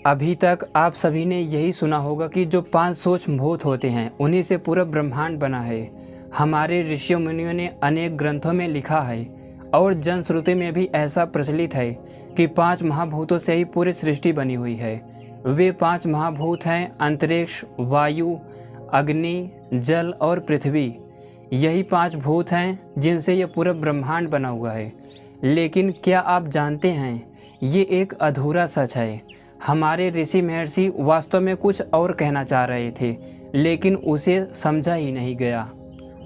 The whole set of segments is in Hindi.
अभी तक आप सभी ने यही सुना होगा कि जो 5 सूक्ष्म भूत होते हैं उन्हीं से पूरा ब्रह्मांड बना है। हमारे ऋषियों मुनियों ने अनेक ग्रंथों में लिखा है और जनश्रुति में भी ऐसा प्रचलित है कि 5 महाभूतों से ही पूरी सृष्टि बनी हुई है। वे 5 महाभूत हैं अंतरिक्ष, वायु, अग्नि, जल और पृथ्वी। यही 5 भूत हैं जिनसे ये पूरा ब्रह्मांड बना हुआ है। लेकिन क्या आप जानते हैं ये एक अधूरा सच है। हमारे ऋषि महर्षि वास्तव में कुछ और कहना चाह रहे थे लेकिन उसे समझा ही नहीं गया।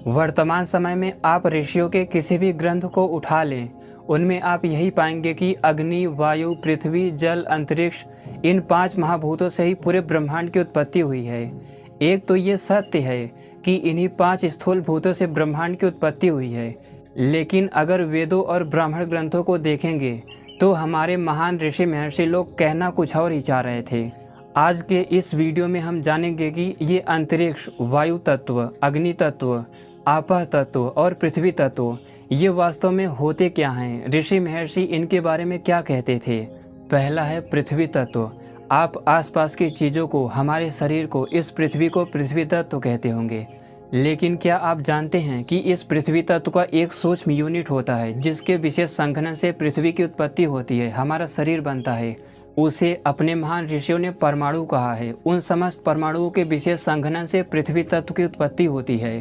वर्तमान समय में आप ऋषियों के किसी भी ग्रंथ को उठा लें, उनमें आप यही पाएंगे कि अग्नि, वायु, पृथ्वी, जल, अंतरिक्ष इन 5 महाभूतों से ही पूरे ब्रह्मांड की उत्पत्ति हुई है। एक तो ये सत्य है कि इन्हीं 5 स्थूल भूतों से ब्रह्मांड की उत्पत्ति हुई है। लेकिन अगर वेदों और ब्राह्मण ग्रंथों को देखेंगे तो हमारे महान ऋषि महर्षि लोग कहना कुछ और ही चाह रहे थे। आज के इस वीडियो में हम जानेंगे कि ये अंतरिक्ष, वायु तत्व, अग्नि तत्व, आपः तत्व और पृथ्वी तत्व ये वास्तव में होते क्या हैं, ऋषि महर्षि इनके बारे में क्या कहते थे। पहला है पृथ्वी तत्व। आप आसपास की चीज़ों को, हमारे शरीर को, इस पृथ्वी को पृथ्वी तत्व कहते होंगे। लेकिन क्या आप जानते हैं कि इस पृथ्वी तत्व का एक सूक्ष्म यूनिट होता है जिसके विशेष संघनन से पृथ्वी की उत्पत्ति होती है, हमारा शरीर बनता है। उसे अपने महान ऋषियों ने परमाणु कहा है। उन समस्त परमाणुओं के विशेष संघनन से पृथ्वी तत्व की उत्पत्ति होती है।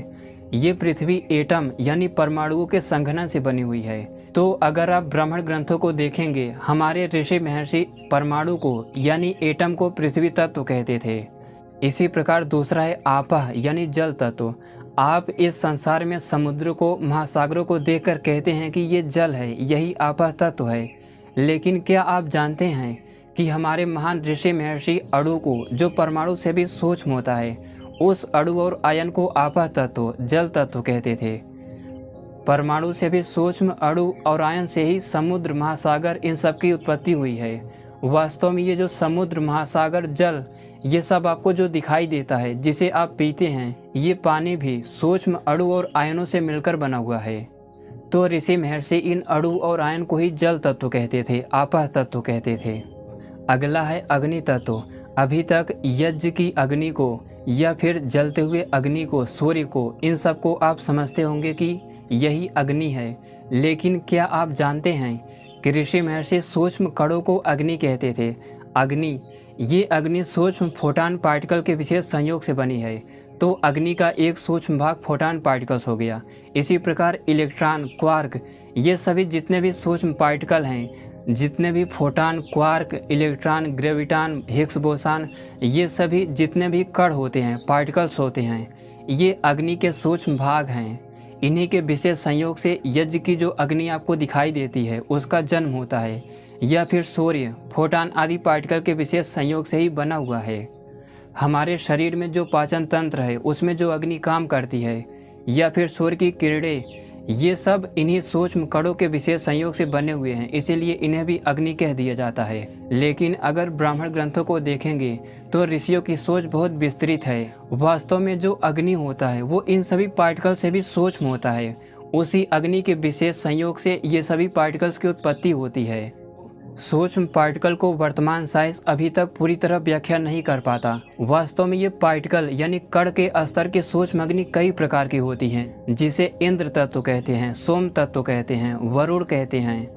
ये पृथ्वी एटम यानी परमाणुओं के संघनन से बनी हुई है। तो अगर आप ब्राह्मण ग्रंथों को देखेंगे, हमारे ऋषि महर्षि परमाणु को यानी एटम को पृथ्वी तत्व कहते थे। इसी प्रकार दूसरा है आपः यानी जल तत्व। आप इस संसार में समुद्र को, महासागरों को देखकर कहते हैं कि ये जल है, यही आपः तत्व है। लेकिन क्या आप जानते हैं कि हमारे महान ऋषि महर्षि अणु को, जो परमाणु से भी सूक्ष्म होता है, उस अणु और आयन को आपः तत्व, जल तत्व कहते थे। परमाणु से भी सूक्ष्म अणु और आयन से ही समुद्र, महासागर इन सब की उत्पत्ति हुई है। वास्तव में ये जो समुद्र, महासागर, जल ये सब आपको जो दिखाई देता है, जिसे आप पीते हैं, ये पानी भी सूक्ष्म अणु और आयनों से मिलकर बना हुआ है। तो ऋषि महर्षि इन अणु और आयन को ही जल तत्व कहते थे, आपः तत्व कहते थे। अगला है अग्नि तत्व। अभी तक यज्ञ की अग्नि को या फिर जलते हुए अग्नि को, सूर्य को, इन सब को आप समझते होंगे कि यही अग्नि है। लेकिन क्या आप जानते हैं कि ऋषि महर्षि सूक्ष्म कणों को अग्नि कहते थे। अग्नि, ये अग्नि सूक्ष्म फोटॉन पार्टिकल के विशेष संयोग से बनी है। तो अग्नि का एक सूक्ष्म भाग फोटॉन पार्टिकल्स हो गया। इसी प्रकार इलेक्ट्रॉन, क्वार्क, ये सभी जितने भी सूक्ष्म पार्टिकल हैं, जितने भी photon, quark, electron, graviton, Higgs boson, ये सभी जितने भी कण होते हैं, पार्टिकल्स होते हैं, ये अग्नि के सूक्ष्म भाग हैं। इन्हीं के विशेष संयोग से यज्ञ की जो अग्नि आपको दिखाई देती है उसका जन्म होता है। या फिर सूर्य, फोटॉन आदि पार्टिकल के विशेष संयोग से ही बना हुआ है। हमारे शरीर में जो पाचन तंत्र है उसमें जो अग्नि काम करती है, या फिर सूर्य की किरणें, ये सब इन्हीं सूक्ष्म कणों के विशेष संयोग से बने हुए हैं, इसीलिए इन्हें भी अग्नि कह दिया जाता है। लेकिन अगर ब्राह्मण ग्रंथों को देखेंगे तो ऋषियों की सोच बहुत विस्तृत है। वास्तव में जो अग्नि होता है वो इन सभी पार्टिकल से भी सूक्ष्म होता है। उसी अग्नि के विशेष संयोग से ये सभी पार्टिकल्स की उत्पत्ति होती है। सूक्ष्म पार्टिकल को वर्तमान साइंस अभी तक पूरी तरह व्याख्या नहीं कर पाता। वास्तव में ये पार्टिकल यानी कण के स्तर के सूक्ष्म अग्नि कई प्रकार की होती हैं, जिसे इंद्र तत्व कहते हैं, सोम तत्व कहते हैं, वरुण कहते हैं,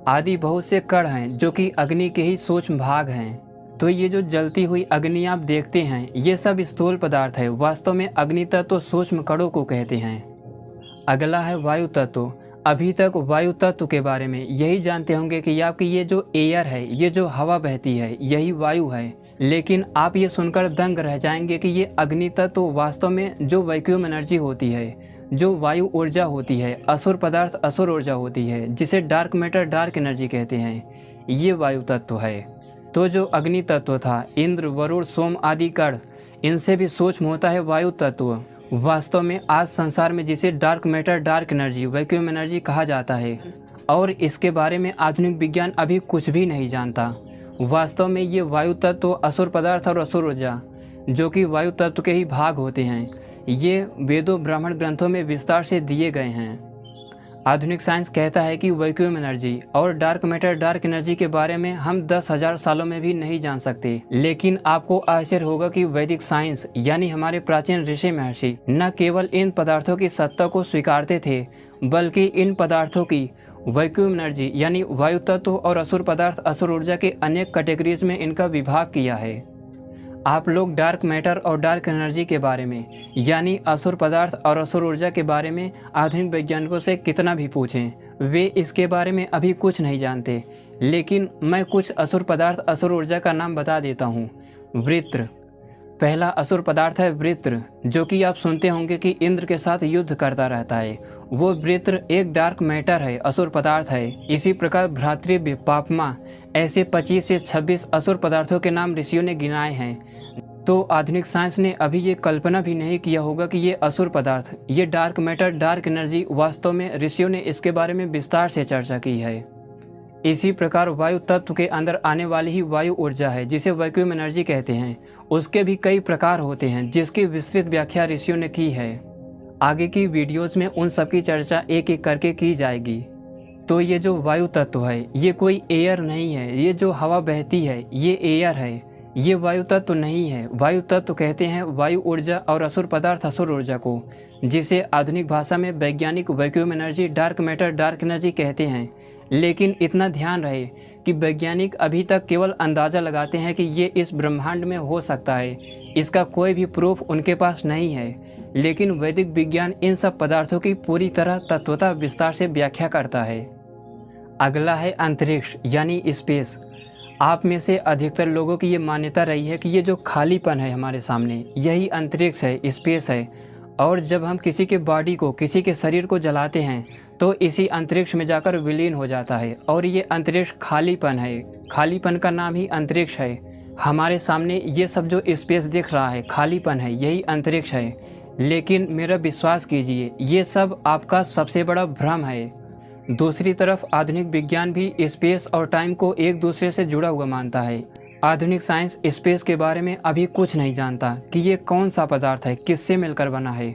आदि बहुत से कण हैं जो कि अग्नि के ही सूक्ष्म भाग हैं। तो ये जो जलती हुई अग्नि आप देखते हैं, ये सब स्थूल पदार्थ है। वास्तव में अग्नि तत्व सूक्ष्म कणों को कहते हैं। अगला है वायु तत्व। अभी तक वायु तत्व के बारे में यही जानते होंगे कि आपकी ये जो एयर है, ये जो हवा बहती है, यही वायु है। लेकिन आप ये सुनकर दंग रह जाएंगे कि ये अग्नि तत्व वास्तव में जो वैक्यूम एनर्जी होती है, जो वायु ऊर्जा होती है, असुर पदार्थ असुर ऊर्जा होती है, जिसे डार्क मैटर, डार्क एनर्जी कहते हैं, ये वायु तत्व है। तो जो अग्नि तत्व था, इंद्र, वरुण, सोम आदि कण, इनसे भी सूक्ष्म होता है वायु तत्व। वास्तव में आज संसार में जिसे dark matter, dark energy, vacuum energy कहा जाता है, और इसके बारे में आधुनिक विज्ञान अभी कुछ भी नहीं जानता। वास्तव में ये वायु तत्व, असुर पदार्थ और असुर ऊर्जा, जो कि वायु तत्व के ही भाग होते हैं, ये वेदों, ब्राह्मण ग्रंथों में विस्तार से दिए गए हैं। आधुनिक साइंस कहता है कि वैक्यूम एनर्जी और डार्क मैटर डार्क एनर्जी के बारे में हम 10,000 सालों में भी नहीं जान सकते। लेकिन आपको आश्चर्य होगा कि वैदिक साइंस यानी हमारे प्राचीन ऋषि महर्षि न केवल इन पदार्थों की सत्ता को स्वीकारते थे, बल्कि इन पदार्थों की वैक्यूम एनर्जी यानी वायु तत्व और असुर पदार्थ असुर ऊर्जा के अनेक कैटेगरीज में इनका विभाग किया है। आप लोग डार्क मैटर और डार्क एनर्जी के बारे में यानी असुर पदार्थ और असुर ऊर्जा के बारे में आधुनिक वैज्ञानिकों से कितना भी पूछें, वे इसके बारे में अभी कुछ नहीं जानते। लेकिन मैं कुछ असुर पदार्थ असुर ऊर्जा का नाम बता देता हूँ। वृत्र पहला असुर पदार्थ है वृत्र, जो कि आप सुनते होंगे कि इंद्र के साथ युद्ध करता रहता है। वो वृत्र एक डार्क मैटर है, असुर पदार्थ है। इसी प्रकार भ्रातृव्य, पापमा, ऐसे 25 से 26 असुर पदार्थों के नाम ऋषियों ने गिनाए हैं। तो आधुनिक साइंस ने अभी ये कल्पना भी नहीं किया होगा कि ये असुर पदार्थ, ये डार्क मैटर डार्क एनर्जी, वास्तव में ऋषियों ने इसके बारे में विस्तार से चर्चा की है। इसी प्रकार वायु तत्व के अंदर आने वाली ही वायु ऊर्जा है, जिसे वैक्यूम एनर्जी कहते हैं। उसके भी कई प्रकार होते हैं, जिसकी विस्तृत व्याख्या ऋषियों ने की है। आगे की वीडियोस में उन सब की चर्चा एक एक करके की जाएगी। तो ये जो वायु तत्व है, ये कोई एयर नहीं है। ये जो हवा बहती है, ये एयर है, ये वायु तत्व नहीं है। वायु तत्व कहते हैं वायु ऊर्जा और असुर पदार्थ असुर ऊर्जा को, जिसे आधुनिक भाषा में वैज्ञानिक vacuum energy dark matter dark energy कहते हैं। लेकिन इतना ध्यान रहे कि वैज्ञानिक अभी तक केवल अंदाज़ा लगाते हैं कि ये इस ब्रह्मांड में हो सकता है। इसका कोई भी प्रूफ उनके पास नहीं है। लेकिन वैदिक विज्ञान इन सब पदार्थों की पूरी तरह तत्वतः विस्तार से व्याख्या करता है। अगला है अंतरिक्ष यानी स्पेस। आप में से अधिकतर लोगों की ये मान्यता रही है कि ये जो खालीपन है हमारे सामने, यही अंतरिक्ष है, स्पेस है। और जब हम किसी के बॉडी को, किसी के शरीर को जलाते हैं तो इसी अंतरिक्ष में जाकर विलीन हो जाता है। और ये अंतरिक्ष खालीपन है, खालीपन का नाम ही अंतरिक्ष है। हमारे सामने ये सब जो स्पेस दिख रहा है, खालीपन है, यही अंतरिक्ष है। लेकिन मेरा विश्वास कीजिए, ये सब आपका सबसे बड़ा भ्रम है। दूसरी तरफ आधुनिक विज्ञान भी स्पेस और टाइम को एक दूसरे से जुड़ा हुआ मानता है। आधुनिक साइंस स्पेस के बारे में अभी कुछ नहीं जानता कि ये कौन सा पदार्थ है, किससे मिलकर बना है।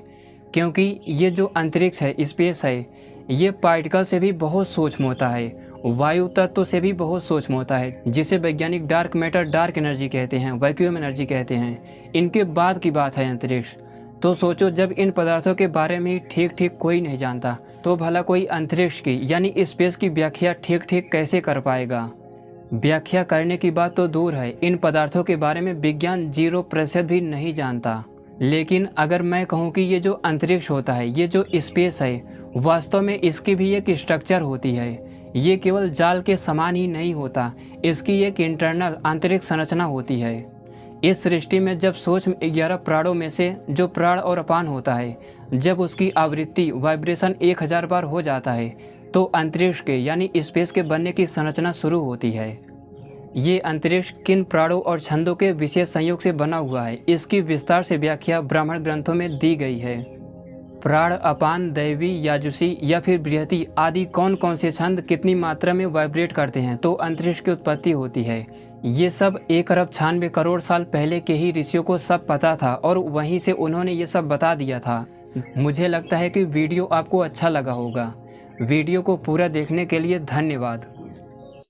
क्योंकि ये जो अंतरिक्ष है, स्पेस है, ये पार्टिकल से भी बहुत सूक्ष्म होता है, वायु तत्व से भी बहुत सूक्ष्म होता है, जिसे वैज्ञानिक डार्क मैटर डार्क एनर्जी कहते हैं, वैक्यूम एनर्जी कहते हैं। इनके बाद की बात है अंतरिक्ष। तो सोचो, जब इन पदार्थों के बारे में ठीक ठीक कोई नहीं जानता, तो भला कोई अंतरिक्ष की यानी स्पेस की व्याख्या ठीक ठीक कैसे कर पाएगा। व्याख्या करने की बात तो दूर है, इन पदार्थों के बारे में विज्ञान 0% भी नहीं जानता। लेकिन अगर मैं कहूँ कि ये जो अंतरिक्ष होता है, ये जो स्पेस है, वास्तव में इसकी भी एक स्ट्रक्चर होती है। ये केवल जाल के समान ही नहीं होता, इसकी एक इंटरनल आंतरिक संरचना होती है। इस सृष्टि में जब सूक्ष्म 11 प्राणों में से जो प्राण और अपान होता है, जब उसकी आवृत्ति वाइब्रेशन 1000 बार हो जाता है, तो अंतरिक्ष के यानी स्पेस के बनने की संरचना शुरू होती है। ये अंतरिक्ष किन प्राणों और छंदों के विशेष संयोग से बना हुआ है, इसकी विस्तार से व्याख्या ब्राह्मण ग्रंथों में दी गई है। प्राण, अपान, दैवी, याजुसी या फिर बृहति आदि कौन कौन से छंद कितनी मात्रा में वाइब्रेट करते हैं, तो अंतरिक्ष की उत्पत्ति होती है। ये सब 1 अरब 96 करोड़ साल पहले के ही ऋषियों को सब पता था और वहीं से उन्होंने ये सब बता दिया था। मुझे लगता है कि वीडियो आपको अच्छा लगा होगा। वीडियो को पूरा देखने के लिए धन्यवाद।